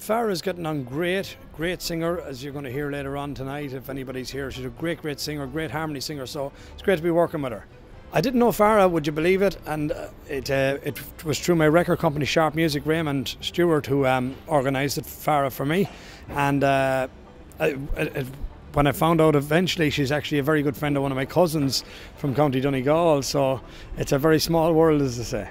Farrah's getting on great singer, as you're going to hear later on tonight if anybody's here. She's a great singer, great harmony singer, so it's great to be working with her. I didn't know Farrah, would you believe it? And it was through my record company Sharp Music, Raymond Stewart, who organised it, Farrah, for me. And when I found out eventually, she's actually a very good friend of one of my cousins from County Donegal, so it's a very small world, as I say.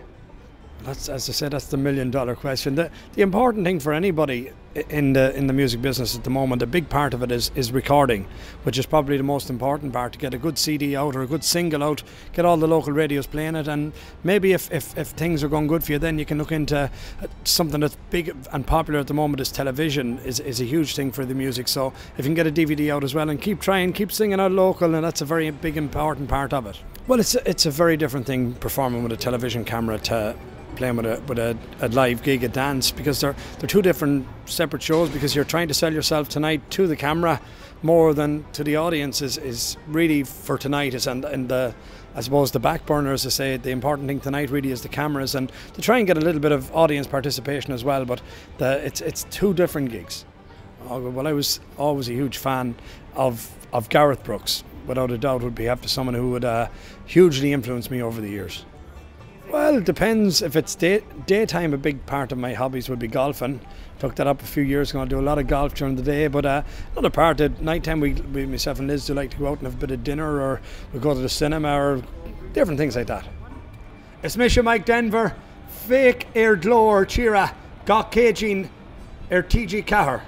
That's, as I said, that's the million-dollar question. The important thing for anybody in the music business at the moment, a big part of it is recording, which is probably the most important part, to get a good CD out or a good single out, get all the local radios playing it, and maybe if things are going good for you, then you can look into something that's big and popular at the moment. Is television is a huge thing for the music, so if you can get a DVD out as well and keep trying, keep singing out local, and that's a very big important part of it. Well, it's a very different thing performing with a television camera to playing with a live gig, a dance, because they're two different separate shows, because you're trying to sell yourself tonight to the camera more than to the audience is really for tonight is, and I suppose the back burner, as I say, the important thing tonight really is the cameras, and to try and get a little bit of audience participation as well, but it's two different gigs. Well, I was always a huge fan of Gareth Brooks, without a doubt. Would be after someone who would hugely influence me over the years. Well, it depends. If it's daytime, a big part of my hobbies would be golfing. Took that up a few years ago. I do a lot of golf during the day, but another part at night time, we myself and Liz do like to go out and have a bit of dinner, or we go to the cinema, or different things like that. It's Misha Mike Denver, fake Glór Tíre, Gach Céadaoin, TG4 Aon.